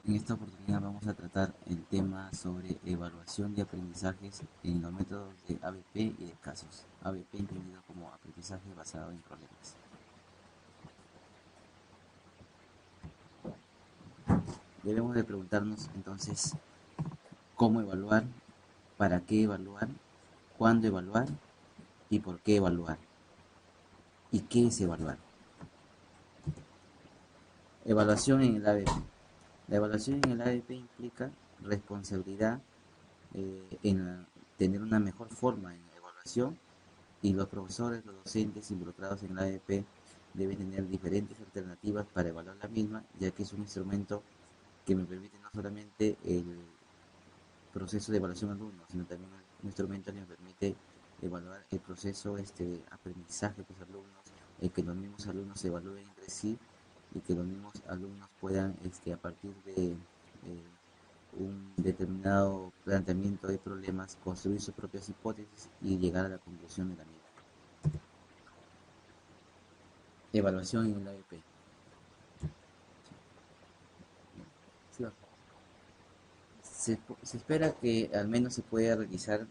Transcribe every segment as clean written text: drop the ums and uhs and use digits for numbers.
En esta oportunidad vamos a tratar el tema sobre evaluación de aprendizajes en los métodos de ABP y de casos. ABP entendido como aprendizaje basado en problemas. Debemos de preguntarnos entonces cómo evaluar, para qué evaluar, cuándo evaluar y por qué evaluar. ¿Y qué es evaluar? Evaluación en el ABP. La evaluación en el ABP implica responsabilidad tener una mejor forma en la evaluación y los profesores, los docentes involucrados en la AEP deben tener diferentes alternativas para evaluar la misma, ya que es un instrumento que me permite no solamente el proceso de evaluación alumno, sino también un instrumento que me permite evaluar el proceso de aprendizaje de los alumnos, el que los mismos alumnos se evalúen entre sí y que los mismos alumnos puedan, a partir de un determinado planteamiento de problemas, construir sus propias hipótesis y llegar a la conclusión de la misma. Evaluación en el AEP. Se espera que al menos se pueda realizar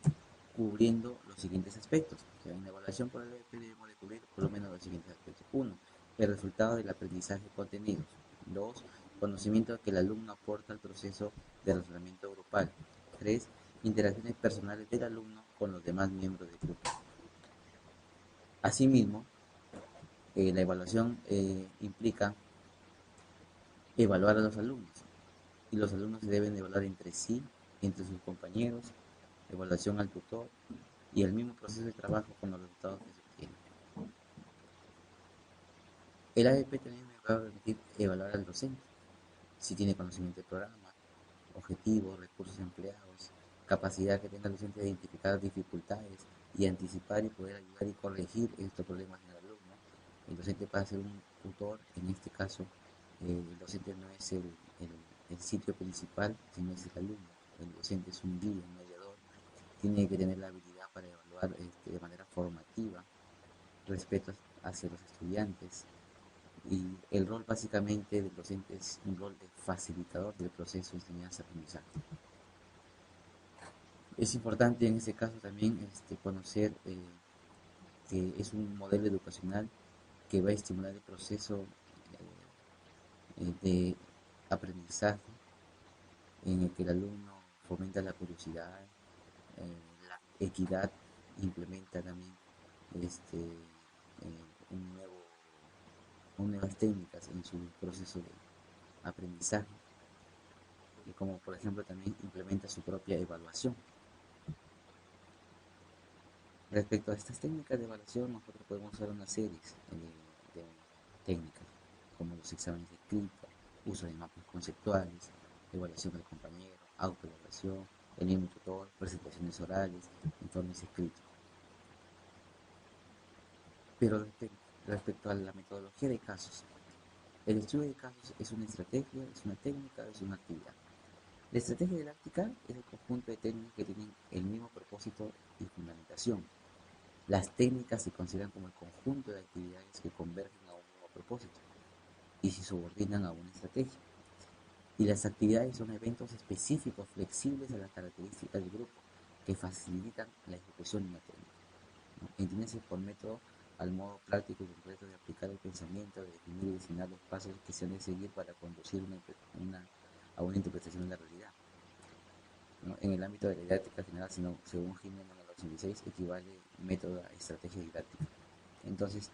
cubriendo los siguientes aspectos. O sea, en la evaluación por el AEP debemos de cubrir por lo menos los siguientes aspectos. Uno, el resultado del aprendizaje contenidos. Dos, conocimiento que el alumno aporta al proceso de razonamiento grupal. Tres, interacciones personales del alumno con los demás miembros del grupo. Asimismo, la evaluación implica evaluar a los alumnos y los alumnos se deben evaluar entre sí, entre sus compañeros, evaluación al tutor y el mismo proceso de trabajo con los resultados que se obtienen. El ADP también me va a permitir evaluar al docente, si tiene conocimiento del programa, objetivos, recursos empleados, capacidad que tenga el docente de identificar dificultades y anticipar y poder ayudar y corregir estos problemas en el alumno. El docente pasa a ser un tutor, en este caso el docente no es el sitio principal, sino es el alumno. El docente es un guía, un mediador, tiene que tener la habilidad para evaluar de manera formativa, respeto hacia los estudiantes, y el rol básicamente del docente es un rol de facilitador del proceso de enseñanza-aprendizaje. Es importante en este caso también conocer que es un modelo educacional que va a estimular el proceso de aprendizaje en el que el alumno fomenta la curiosidad, la equidad, implementa también un nuevo, nuevas técnicas en su proceso de aprendizaje y como por ejemplo también implementa su propia evaluación. Respecto a estas técnicas de evaluación, nosotros podemos usar una serie de técnicas, como los exámenes de escrito, uso de mapas conceptuales, evaluación del compañero, autoevaluación, el mismo tutor, presentaciones orales, informes escritos. Pero respecto a la metodología de casos, el estudio de casos es una estrategia, es una técnica, es una actividad. La estrategia didáctica es el conjunto de técnicas que tienen el mismo propósito y fundamentación. Las técnicas se consideran como el conjunto de actividades que convergen a un mismo propósito y se subordinan a una estrategia. Y las actividades son eventos específicos flexibles a las características del grupo que facilitan la ejecución de una técnica, ¿no? Entiéndase por método al modo práctico y concreto de aplicar el pensamiento, de definir y diseñar los pasos que se han de seguir para conducir a una interpretación de la realidad, ¿no? En el ámbito de la didáctica general, según Gimeno 1986, equivale método a estrategia didáctica. Entonces,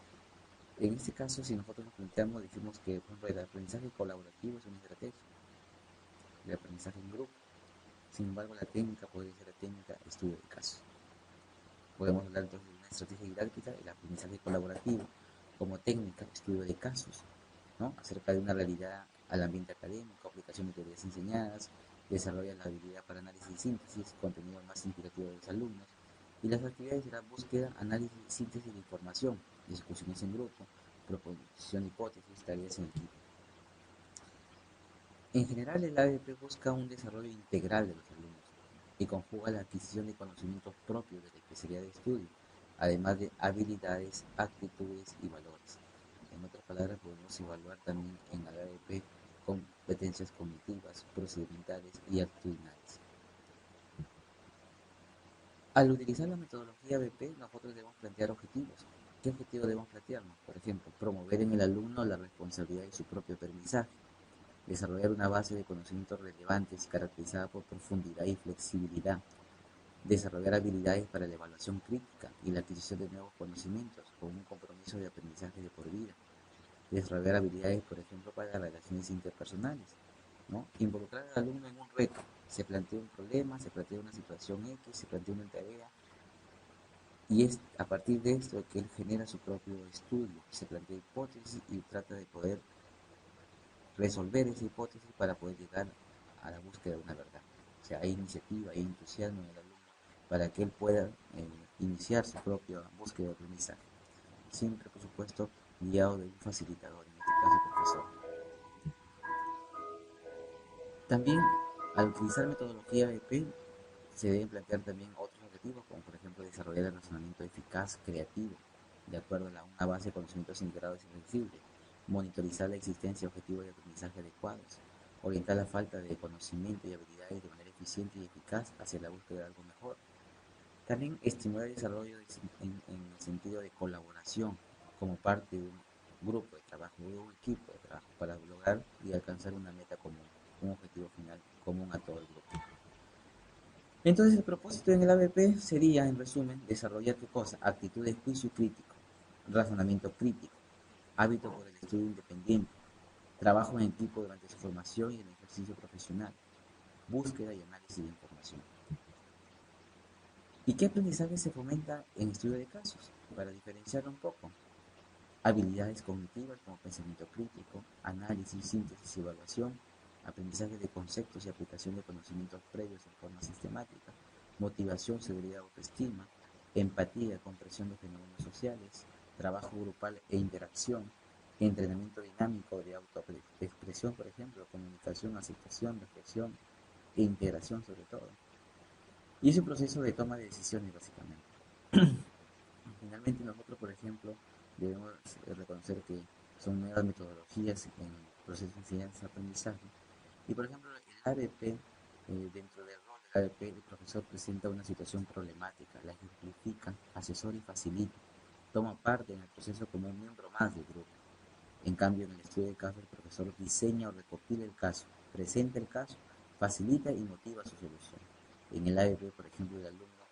en este caso, si nosotros nos planteamos, decimos que por ejemplo, el aprendizaje colaborativo es una estrategia, el aprendizaje en grupo. Sin embargo, la técnica podría ser la técnica estudio de casos. Podemos hablar entonces de una estrategia didáctica, el aprendizaje colaborativo, como técnica, estudio de casos, ¿no? Acerca de una realidad al ambiente académico, aplicación de teorías enseñadas, desarrolla la habilidad para análisis y síntesis, contenido más significativo de los alumnos, y las actividades de la búsqueda, análisis y síntesis de información, discusiones en grupo, proposición de hipótesis, tareas en equipo. En general, el ABP busca un desarrollo integral de los alumnos y conjuga la adquisición de conocimientos propios de la especialidad de estudio, además de habilidades, actitudes y valores. En otras palabras, podemos evaluar también en el ABP competencias cognitivas, procedimentales y actitudinales. Al utilizar la metodología BP, nosotros debemos plantear objetivos. ¿Qué objetivo debemos plantearnos? Por ejemplo, promover en el alumno la responsabilidad de su propio aprendizaje, desarrollar una base de conocimientos relevantes caracterizada por profundidad y flexibilidad, desarrollar habilidades para la evaluación crítica y la adquisición de nuevos conocimientos con un compromiso de aprendizaje de por vida, desarrollar habilidades, por ejemplo, para las relaciones interpersonales, ¿no? Involucrar al alumno en un reto, se plantea un problema, se plantea una situación X, se plantea una tarea, y es a partir de esto que él genera su propio estudio, se plantea hipótesis y trata de poder resolver esa hipótesis para poder llegar a la búsqueda de una verdad. O sea, hay iniciativa, hay entusiasmo en el alumno para que él pueda iniciar su propia búsqueda de aprendizaje. Siempre, por supuesto, guiado de un facilitador, en este caso profesor. También, al utilizar metodología BP, se deben plantear también otros objetivos, como por ejemplo desarrollar el razonamiento eficaz, creativo, de acuerdo a una base de conocimientos integrados y flexibles, monitorizar la existencia de objetivos de aprendizaje adecuados, orientar la falta de conocimiento y habilidades de manera eficiente y eficaz hacia la búsqueda de algo mejor. También estimular el desarrollo en el sentido de colaboración como parte de un grupo de trabajo, de un equipo de trabajo, para lograr y alcanzar una meta común, un objetivo final común a todo el grupo. Entonces el propósito en el ABP sería, en resumen, desarrollar qué cosa, actitud de juicio crítico, razonamiento crítico, hábito por el estudio independiente, trabajo en equipo durante su formación y el ejercicio profesional, búsqueda y análisis de información. ¿Y qué aprendizaje se fomenta en estudio de casos? Para diferenciarlo un poco, habilidades cognitivas como pensamiento crítico, análisis, síntesis y evaluación, aprendizaje de conceptos y aplicación de conocimientos previos en forma sistemática, motivación, seguridad, autoestima, empatía, comprensión de fenómenos sociales, trabajo grupal e interacción, entrenamiento dinámico de autoexpresión, por ejemplo, comunicación, aceptación, reflexión e integración sobre todo. Y es un proceso de toma de decisiones básicamente. Finalmente nosotros, por ejemplo, debemos reconocer que son nuevas metodologías en el proceso de enseñanza-aprendizaje. Y por ejemplo, el ABP, dentro del rol del ABP, el profesor presenta una situación problemática, la ejemplifica, asesora y facilita, toma parte en el proceso como un miembro más del grupo. En cambio, en el estudio de caso, el profesor diseña o recopila el caso, presenta el caso, facilita y motiva su solución. En el ABP, por ejemplo, el alumno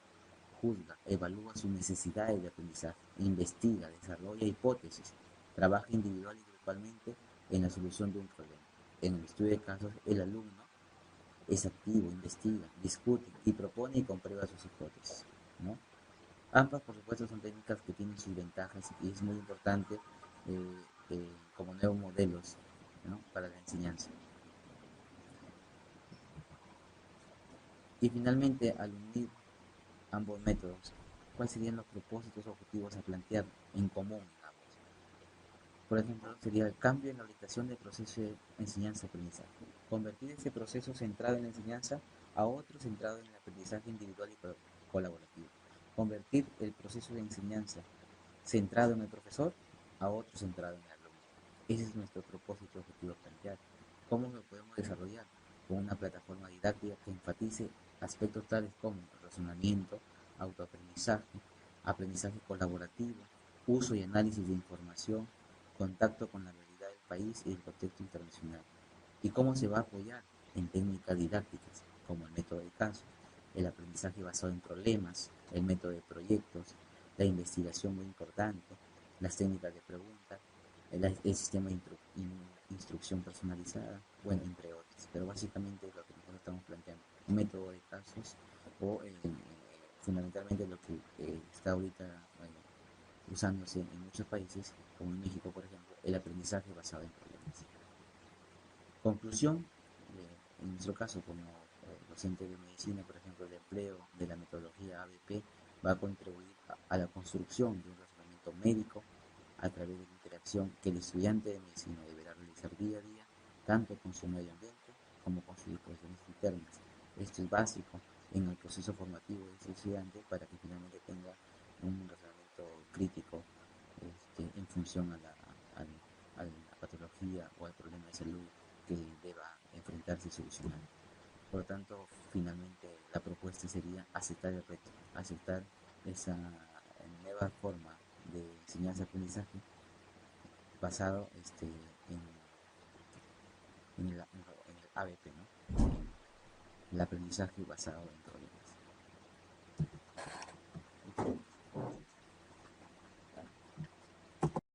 juzga, evalúa sus necesidades de aprendizaje, investiga, desarrolla hipótesis, trabaja individual y grupalmente en la solución de un problema. En el estudio de casos, el alumno es activo, investiga, discute y propone y comprueba sus hipótesis, ¿no? Ambas, por supuesto, son técnicas que tienen sus ventajas y es muy importante como nuevos modelos, ¿no?, para la enseñanza. Y finalmente, al unir ambos métodos, ¿cuáles serían los propósitos o objetivos a plantear en común en ambos? Por ejemplo, sería el cambio en la orientación del proceso de enseñanza-aprendizaje. Convertir ese proceso centrado en la enseñanza a otro centrado en el aprendizaje individual y colaborativo. Convertir el proceso de enseñanza centrado en el profesor a otro centrado en el alumno. Ese es nuestro propósito objetivo plantear. ¿Cómo lo podemos desarrollar? Con una plataforma didáctica que enfatice aspectos tales como razonamiento, autoaprendizaje, aprendizaje colaborativo, uso y análisis de información, contacto con la realidad del país y el contexto internacional. ¿Y cómo se va a apoyar? En técnicas didácticas, como el método de caso, el aprendizaje basado en problemas, el método de proyectos, la investigación muy importante, las técnicas de pregunta, el sistema de instrucción personalizada, bueno, entre otros. Pero básicamente lo que nosotros estamos planteando, un método de casos o fundamentalmente lo que está ahorita usándose en muchos países, como en México, por ejemplo, el aprendizaje basado en problemas. Conclusión, en nuestro caso, como docente de medicina, por ejemplo, el empleo de la metodología ABP va a contribuir a la construcción de un razonamiento médico a través de la interacción que el estudiante de medicina deberá realizar día a día, tanto con su medio ambiente como con sus disposiciones internas. Esto es básico en el proceso formativo de ese estudiante para que finalmente tenga un razonamiento crítico en función a la patología o al problema de salud que deba enfrentarse y solucionar. Por lo tanto, finalmente la propuesta sería aceptar el reto, aceptar esa nueva forma de enseñanza-aprendizaje basado en el ABP, ¿no? El aprendizaje basado en problemas.